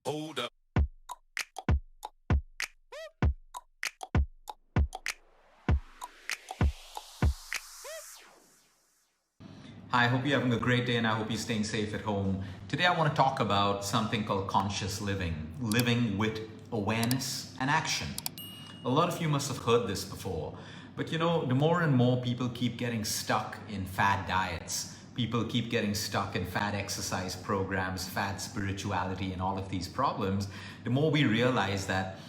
Hold up. Hi, I hope you're having a great day and I hope you're staying safe at home. Today I want to talk about something called conscious living, living with awareness and action. A lot of you must have heard this before, but the more and more people keep getting stuck in fad diets, people keep getting stuck in fad exercise programs, fad spirituality, and all of these problems, the more we realize that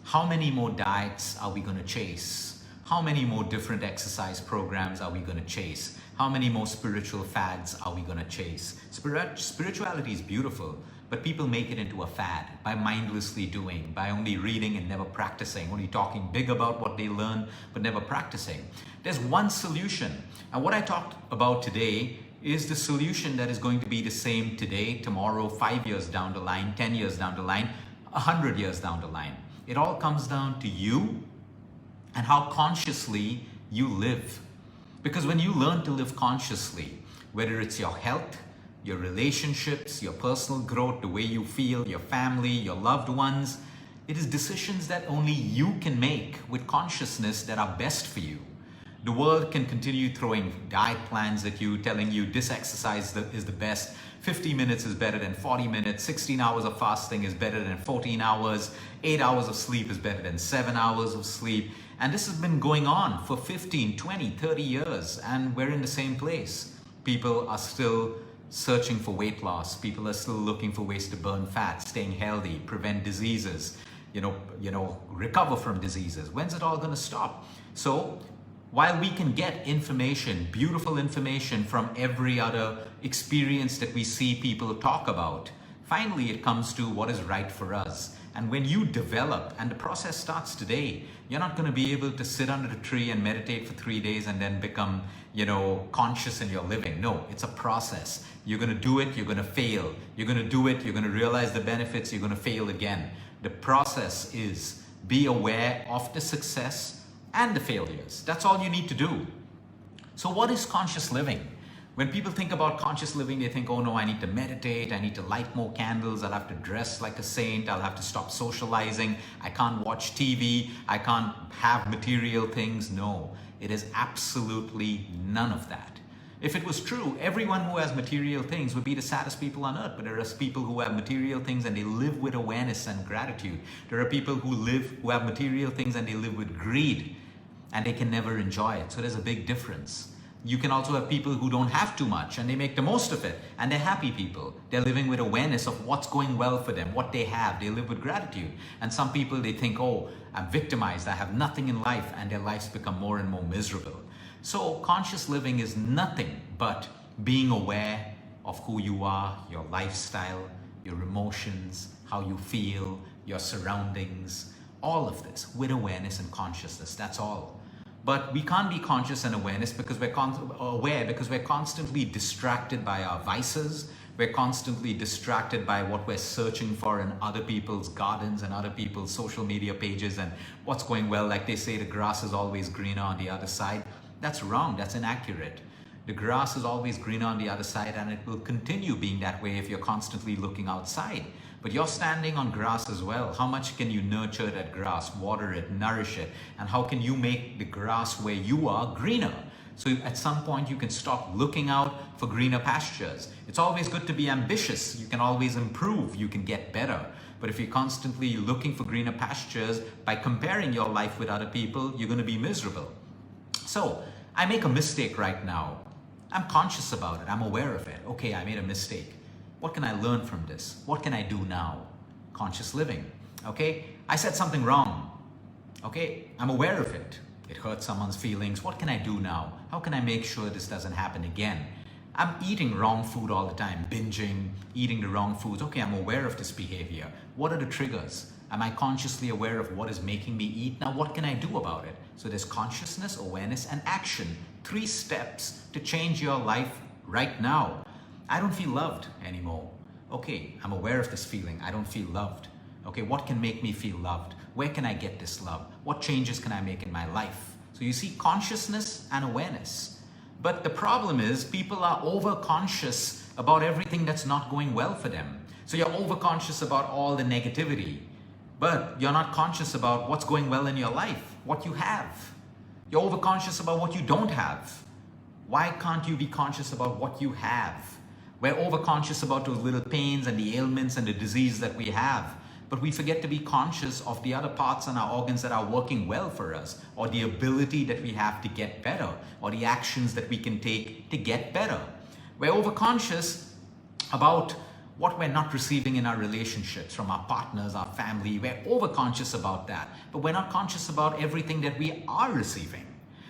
how many more diets are we going to chase? How many more different exercise programs are we going to chase? How many more spiritual fads are we going to chase? Spirituality is beautiful, but people make it into a fad by mindlessly doing, by only reading and never practicing, only talking big about what they learn, but never practicing. There's one solution. And what I talked about today is the solution that is going to be the same today, tomorrow, 5 years down the line, 10 years down the line, 100 years down the line. It all comes down to you and how consciously you live. Because when you learn to live consciously, whether it's your health, your relationships, your personal growth, the way you feel, your family, your loved ones, it is decisions that only you can make with consciousness that are best for you. The world can continue throwing diet plans at you, telling you this exercise is the best, 50 minutes is better than 40 minutes, 16 hours of fasting is better than 14 hours, 8 hours of sleep is better than 7 hours of sleep. And this has been going on for 15, 20, 30 years, and we're in the same place. People are still searching for weight loss. People are still looking for ways to burn fat, staying healthy, prevent diseases, recover from diseases. When's it all going to stop? So while we can get information, beautiful information from every other experience that we see people talk about, finally it comes to what is right for us. And when you develop, and the process starts today, you're not going to be able to sit under a tree and meditate for 3 days and then become, conscious in your living. No, it's a process. You're going to do it, you're going to fail. You're going to do it, you're going to realize the benefits, you're going to fail again. The process is be aware of the success and the failures. That's all you need to do. So what is conscious living? When people think about conscious living, they think, oh no, I need to meditate, I need to light more candles, I'll have to dress like a saint, I'll have to stop socializing, I can't watch TV, I can't have material things. No, it is absolutely none of that. If it was true, everyone who has material things would be the saddest people on earth. But there are people who have material things and they live with awareness and gratitude. There are people who have material things and they live with greed and they can never enjoy it. So there's a big difference. You can also have people who don't have too much and they make the most of it and they're happy people. They're living with awareness of what's going well for them, what they have. They live with gratitude. And some people, they think, oh, I'm victimized, I have nothing in life, and their lives become more and more miserable. So conscious living is nothing but being aware of who you are, your lifestyle, your emotions, how you feel, your surroundings, all of this with awareness and consciousness. That's all. But we can't be conscious and awareness because we're constantly distracted by our vices. We're constantly distracted by what we're searching for in other people's gardens and other people's social media pages and what's going well. Like they say, the grass is always greener on the other side. That's wrong. That's inaccurate. The grass is always greener on the other side, and it will continue being that way if you're constantly looking outside. But you're standing on grass as well. How much can you nurture that grass, water it, nourish it? And how can you make the grass where you are greener? So at some point you can stop looking out for greener pastures. It's always good to be ambitious. You can always improve. You can get better. But if you're constantly looking for greener pastures by comparing your life with other people, you're going to be miserable. So I make a mistake right now. I'm conscious about it. I'm aware of it. Okay, I made a mistake. What can I learn from this? What can I do now? Conscious living. Okay, I said something wrong. Okay, I'm aware of it. It hurt someone's feelings. What can I do now? How can I make sure this doesn't happen again? I'm eating wrong food all the time, binging, eating the wrong foods. Okay, I'm aware of this behavior. What are the triggers? Am I consciously aware of what is making me eat? Now, what can I do about it? So there's consciousness, awareness, and action. 3 steps to change your life right now. I don't feel loved anymore. Okay, I'm aware of this feeling. I don't feel loved. Okay, what can make me feel loved? Where can I get this love? What changes can I make in my life? So you see, consciousness and awareness. But the problem is people are over-conscious about everything that's not going well for them. So you're over-conscious about all the negativity, but you're not conscious about what's going well in your life, what you have. You're over-conscious about what you don't have. Why can't you be conscious about what you have? We're over-conscious about those little pains and the ailments and the disease that we have, but we forget to be conscious of the other parts and our organs that are working well for us, or the ability that we have to get better, or the actions that we can take to get better. We're over-conscious about what we're not receiving in our relationships from our partners, our family. We're over-conscious about that, but we're not conscious about everything that we are receiving.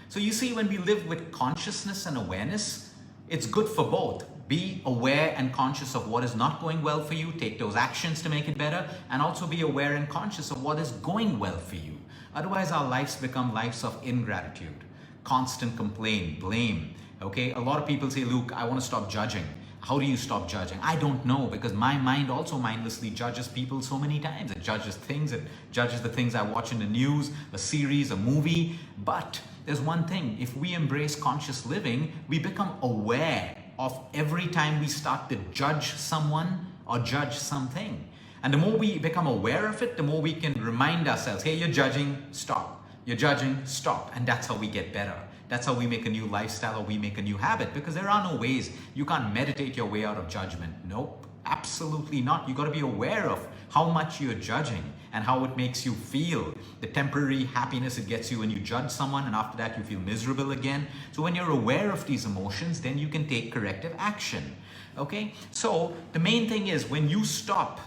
So you see, when we live with consciousness and awareness, it's good for both. Be aware and conscious of what is not going well for you, take those actions to make it better, and also be aware and conscious of what is going well for you. Otherwise, our lives become lives of ingratitude, constant complaint, blame. Okay, a lot of people say, Luke, I want to stop judging. How do you stop judging? I don't know, because my mind also mindlessly judges people so many times. It judges things, it judges the things I watch in the news, a series, a movie. But there's one thing, if we embrace conscious living, we become aware of every time we start to judge someone or judge something. And the more we become aware of it, the more we can remind ourselves, hey, you're judging, stop. You're judging, stop. And that's how we get better. That's how we make a new lifestyle, or we make a new habit, because there are no ways. You can't meditate your way out of judgment. Nope, absolutely not. You got to be aware of how much you're judging and how it makes you feel. The temporary happiness it gets you when you judge someone, and after that you feel miserable again. So when you're aware of these emotions, then you can take corrective action. Okay? So the main thing is, when you stop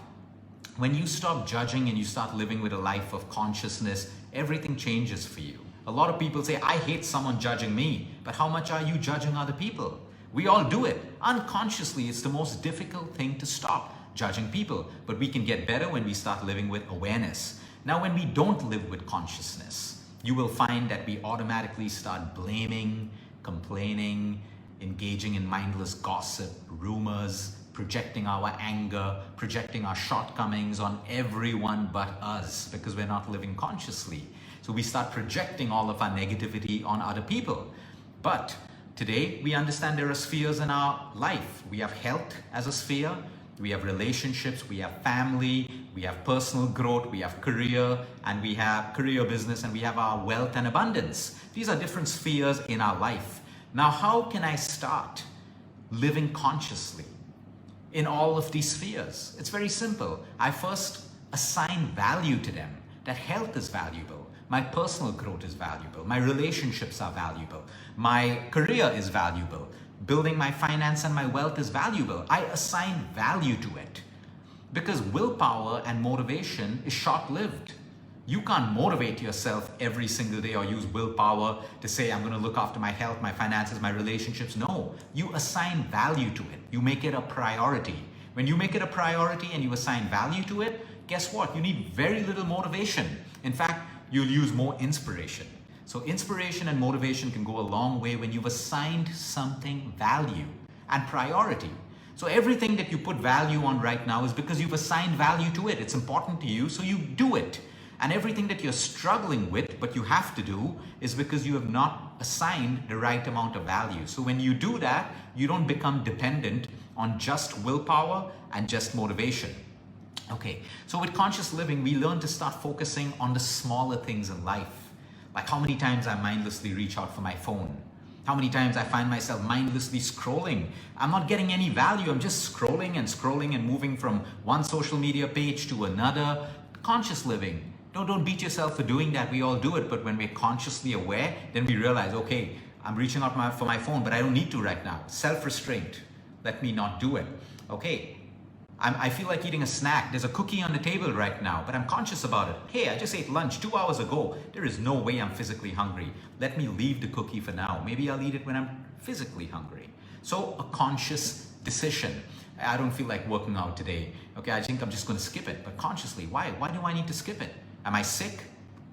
judging and you start living with a life of consciousness, everything changes for you. A lot of people say, I hate someone judging me, but how much are you judging other people? We all do it. Unconsciously, it's the most difficult thing to stop, judging people. But we can get better when we start living with awareness. Now, when we don't live with consciousness, you will find that we automatically start blaming, complaining, engaging in mindless gossip, rumors, projecting our anger, projecting our shortcomings on everyone but us, because we're not living consciously. So we start projecting all of our negativity on other people. But today we understand there are spheres in our life. We have health as a sphere, we have relationships, we have family, we have personal growth, we have career, and we have career business, and we have our wealth and abundance. These are different spheres in our life. Now, how can I start living consciously in all of these spheres? It's very simple. I first assign value to them, that health is valuable. My personal growth is valuable. My relationships are valuable. My career is valuable. Building my finance and my wealth is valuable. I assign value to it, because willpower and motivation is short-lived. You can't motivate yourself every single day or use willpower to say, I'm going to look after my health, my finances, my relationships. No, you assign value to it. You make it a priority. When you make it a priority and you assign value to it, guess what? You need very little motivation. In fact, you'll use more inspiration. So inspiration and motivation can go a long way when you've assigned something value and priority. So everything that you put value on right now is because you've assigned value to it. It's important to you, so you do it. And everything that you're struggling with, but you have to do, is because you have not assigned the right amount of value. So when you do that, you don't become dependent on just willpower and just motivation. Okay, so with conscious living, we learn to start focusing on the smaller things in life. Like how many times I mindlessly reach out for my phone. How many times I find myself mindlessly scrolling. I'm not getting any value. I'm just scrolling and moving from one social media page to another. Conscious living. Don't beat yourself for doing that. We all do it. But when we're consciously aware, then we realize, okay, I'm reaching out for my phone, but I don't need to right now. Self-restraint. Let me not do it. Okay. I feel like eating a snack. There's a cookie on the table right now, but I'm conscious about it. Hey, I just ate lunch 2 hours ago. There is no way I'm physically hungry. Let me leave the cookie for now. Maybe I'll eat it when I'm physically hungry. So a conscious decision. I don't feel like working out today. Okay, I think I'm just going to skip it. But consciously, why? Why do I need to skip it? Am I sick?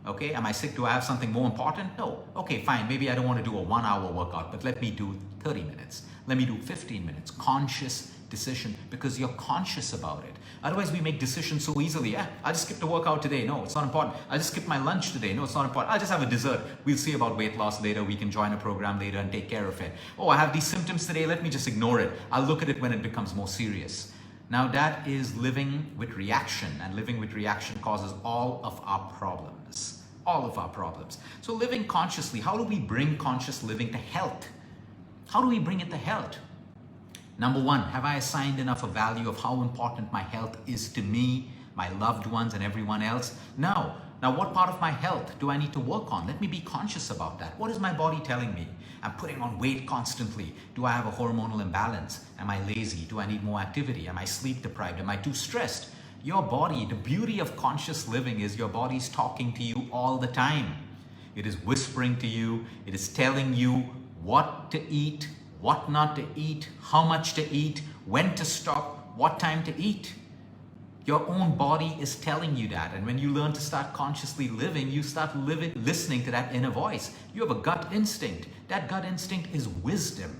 Okay, am I sick? Do I have something more important? No. Okay, fine. Maybe I don't want to do a 1 hour workout, but let me do 30 minutes. Let me do 15 minutes. Conscious decision because you're conscious about it. Otherwise, we make decisions so easily. I'll just skip the workout today. No, it's not important. I'll just skip my lunch today. No, it's not important. I'll just have a dessert. We'll see about weight loss later. We can join a program later and take care of it. Oh, I have these symptoms today. Let me just ignore it. I'll look at it when it becomes more serious. Now that is living with reaction, and living with reaction causes all of our problems. All of our problems. So living consciously, how do we bring conscious living to health? How do we bring it to health? Number one, have I assigned enough a value of how important my health is to me, my loved ones, and everyone else? No. Now, what part of my health do I need to work on? Let me be conscious about that. What is my body telling me? I'm putting on weight constantly. Do I have a hormonal imbalance? Am I lazy? Do I need more activity? Am I sleep deprived? Am I too stressed? Your body, the beauty of conscious living is your body's talking to you all the time. It is whispering to you. It is telling you what to eat, what not to eat, how much to eat, when to stop, what time to eat. Your own body is telling you that. And when you learn to start consciously living, you start listening to that inner voice. You have a gut instinct. That gut instinct is wisdom.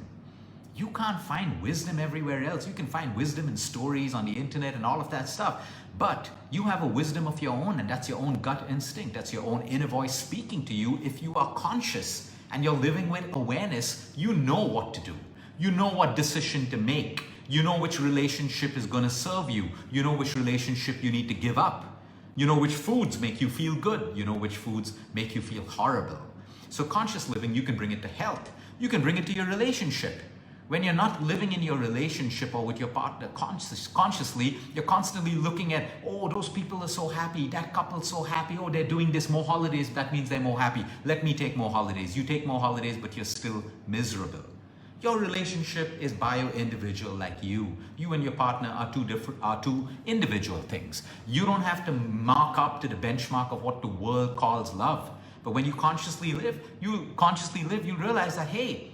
You can't find wisdom everywhere else. You can find wisdom in stories on the internet and all of that stuff. But you have a wisdom of your own, and that's your own gut instinct. That's your own inner voice speaking to you. If you are conscious and you're living with awareness, you know what to do. You know what decision to make. You know which relationship is going to serve you. You know which relationship you need to give up. You know which foods make you feel good. You know which foods make you feel horrible. So conscious living, you can bring it to health. You can bring it to your relationship. When you're not living in your relationship or with your partner consciously, you're constantly looking at, oh, those people are so happy. That couple's so happy. Oh, they're doing this, more holidays. That means they're more happy. Let me take more holidays. You take more holidays, but you're still miserable. Your relationship is bio-individual like you. You and your partner are two individual things. You don't have to mark up to the benchmark of what the world calls love. But when you consciously live, you realize that, hey,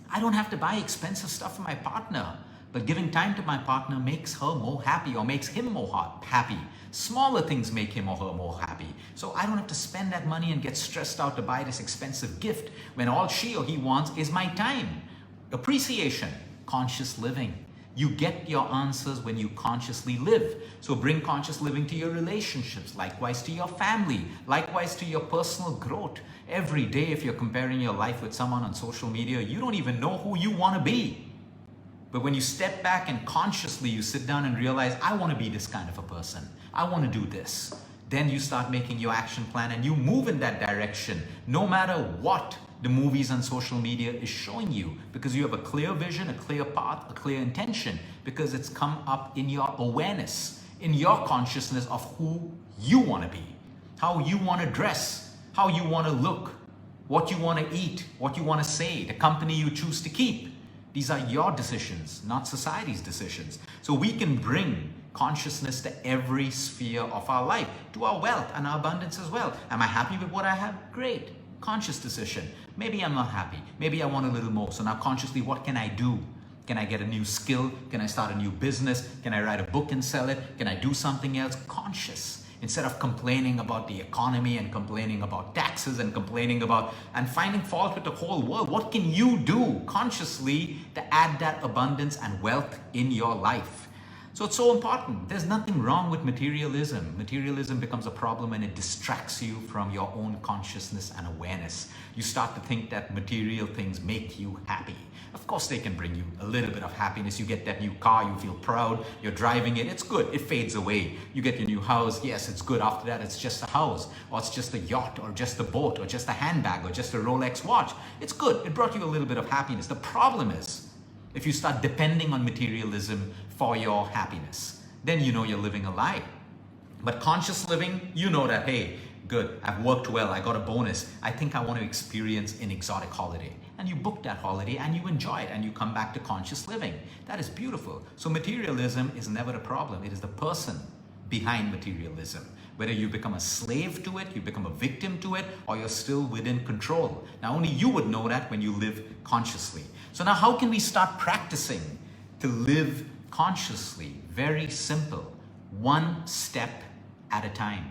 I don't have to buy expensive stuff for my partner, but giving time to my partner makes her more happy or makes him more happy. Smaller things make him or her more happy. So I don't have to spend that money and get stressed out to buy this expensive gift when all she or he wants is my time. Appreciation, conscious living. You get your answers when you consciously live. So bring conscious living to your relationships, likewise to your family, likewise to your personal growth. Every day, if you're comparing your life with someone on social media, you don't even know who you want to be. But when you step back and consciously you sit down and realize, I want to be this kind of a person. I want to do this. Then you start making your action plan and you move in that direction, no matter what the movies and social media is showing you, because you have a clear vision, a clear path, a clear intention, because it's come up in your awareness, in your consciousness of who you want to be, how you want to dress, how you want to look, what you want to eat, what you want to say, the company you choose to keep. These are your decisions, not society's decisions. So we can bring consciousness to every sphere of our life, to our wealth and our abundance as well. Am I happy with what I have? Great. Conscious decision. Maybe I'm not happy. Maybe I want a little more. So now consciously, what can I do? Can I get a new skill? Can I start a new business? Can I write a book and sell it? Can I do something else? Conscious. Instead of complaining about the economy and complaining about taxes and complaining about and finding fault with the whole world, what can you do consciously to add that abundance and wealth in your life? So it's so important. There's nothing wrong with materialism. Materialism becomes a problem when it distracts you from your own consciousness and awareness. You start to think that material things make you happy. Of course, they can bring you a little bit of happiness. You get that new car, you feel proud, you're driving it, it's good, it fades away. You get your new house, yes, it's good. After that, it's just a house, or it's just a yacht, or just a boat, or just a handbag, or just a Rolex watch. It's good, it brought you a little bit of happiness. The problem is, if you start depending on materialism for your happiness, then you know you're living a lie. But conscious living, you know that, hey, good, I've worked well, I got a bonus. I think I want to experience an exotic holiday. And you book that holiday and you enjoy it and you come back to conscious living. That is beautiful. So materialism is never a problem. It is the person behind materialism. Whether you become a slave to it, you become a victim to it, or you're still within control. Now only you would know that when you live consciously. So now how can we start practicing to live consciously? Very simple. One step at a time.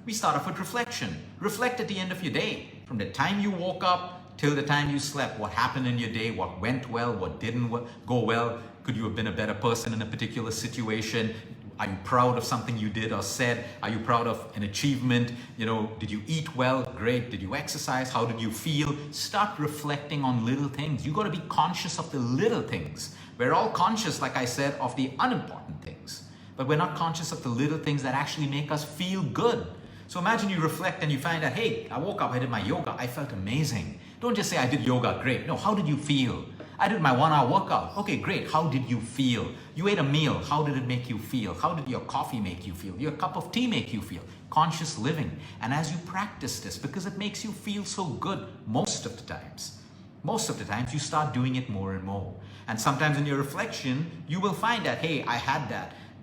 We start off with reflection. Reflect at the end of your day. From the time you woke up till the time you slept. What happened in your day, what went well, what didn't go well. Could you have been a better person in a particular situation? Are you proud of something you did or said? Are you proud of an achievement? Did you eat well? Great. Did you exercise? How did you feel? Start reflecting on little things. You got to be conscious of the little things. We're all conscious, like I said, of the unimportant things, but we're not conscious of the little things that actually make us feel good. So imagine you reflect and you find out, hey, I woke up, I did my yoga, I felt amazing. Don't just say I did yoga, great. No, how did you feel? I did my 1 hour workout. Okay, great. How did you feel? You ate a meal. How did it make you feel? How did your coffee make you feel? Your cup of tea make you feel? Conscious living. And as you practice this, because it makes you feel so good most of the times, you start doing it more and more. And sometimes in your reflection, you will find that, hey, I had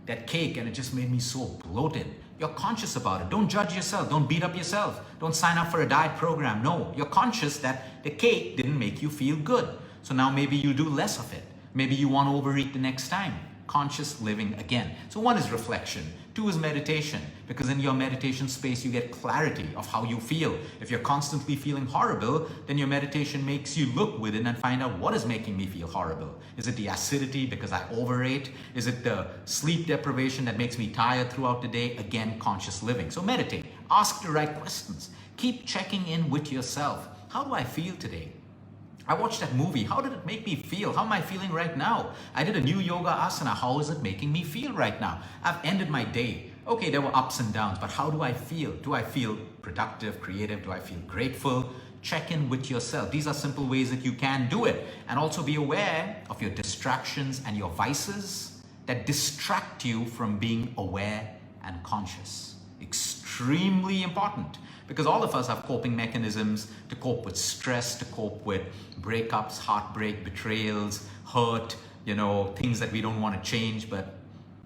that cake and it just made me so bloated. You're conscious about it. Don't judge yourself. Don't beat up yourself. Don't sign up for a diet program. No, you're conscious that the cake didn't make you feel good. So now maybe you do less of it. Maybe you want to overeat the next time. Conscious living again. So 1 is reflection. 2 is meditation, because in your meditation space, you get clarity of how you feel. If you're constantly feeling horrible, then your meditation makes you look within and find out what is making me feel horrible. Is it the acidity because I overate? Is it the sleep deprivation that makes me tired throughout the day? Again, conscious living. So meditate. Ask the right questions. Keep checking in with yourself. How do I feel today? I watched that movie. How did it make me feel? How am I feeling right now? I did a new yoga asana. How is it making me feel right now? I've ended my day. Okay, there were ups and downs, but how do I feel? Do I feel productive, creative? Do I feel grateful? Check in with yourself. These are simple ways that you can do it. And also be aware of your distractions and your vices that distract you from being aware and conscious. Extremely important. Because all of us have coping mechanisms to cope with stress, to cope with breakups, heartbreak, betrayals, hurt, things that we don't want to change. But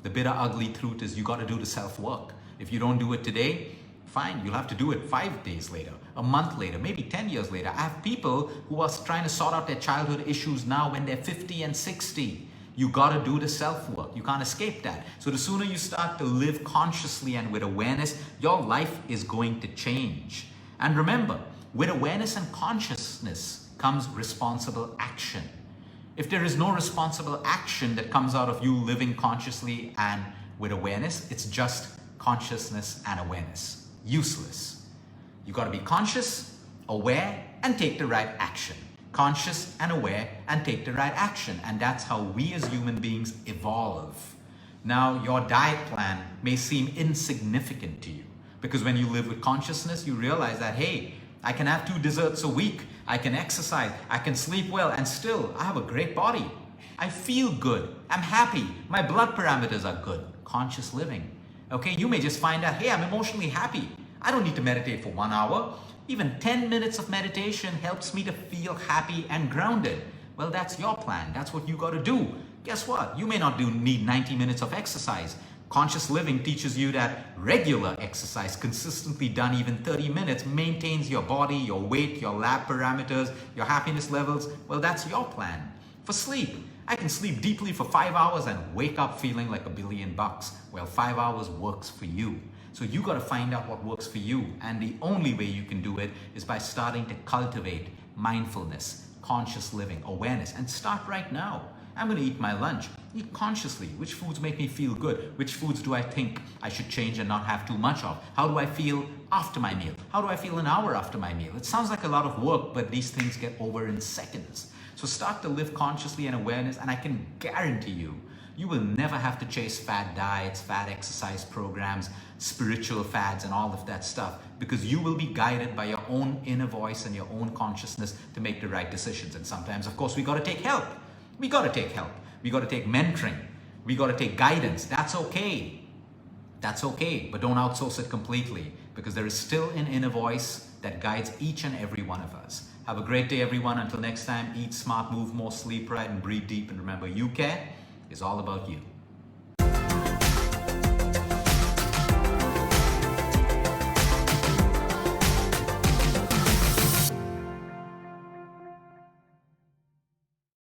the bitter, ugly truth is you got to do the self-work. If you don't do it today, fine, you'll have to do it 5 days later, a month later, maybe 10 years later. I have people who are trying to sort out their childhood issues now when they're 50 and 60. You got to do the self-work. You can't escape that. So the sooner you start to live consciously and with awareness, your life is going to change. And remember, with awareness and consciousness comes responsible action. If there is no responsible action that comes out of you living consciously and with awareness, it's just consciousness and awareness. Useless. You got to be conscious, aware, and take the right action. Conscious and aware and take the right action. And that's how we as human beings evolve. Now, your diet plan may seem insignificant to you because when you live with consciousness, you realize that, hey, I can have 2 desserts a week. I can exercise. I can sleep well. And still, I have a great body. I feel good. I'm happy. My blood parameters are good. Conscious living. Okay, you may just find out, hey, I'm emotionally happy. I don't need to meditate for 1 hour. Even 10 minutes of meditation helps me to feel happy and grounded. Well, that's your plan. That's what you got to do. Guess what? You may not need 90 minutes of exercise. Conscious living teaches you that regular exercise, consistently done even 30 minutes, maintains your body, your weight, your lab parameters, your happiness levels. Well, that's your plan. For sleep, I can sleep deeply for 5 hours and wake up feeling like $1 billion. Well, 5 hours works for you. So you got to find out what works for you. And the only way you can do it is by starting to cultivate mindfulness, conscious living, awareness, and start right now. I'm going to eat my lunch. Eat consciously. Which foods make me feel good? Which foods do I think I should change and not have too much of? How do I feel after my meal? How do I feel an hour after my meal? It sounds like a lot of work, but these things get over in seconds. So start to live consciously and awareness, and I can guarantee you, you will never have to chase fad diets, fad exercise programs, spiritual fads, and all of that stuff, because you will be guided by your own inner voice and your own consciousness to make the right decisions. And sometimes, of course, we got to take help. We got to take help. We got to take mentoring. We got to take guidance. That's okay. That's okay, but don't outsource it completely, because there is still an inner voice that guides each and every one of us. Have a great day, everyone. Until next time, eat smart, move more, sleep right, and breathe deep. And remember, you care is all about you.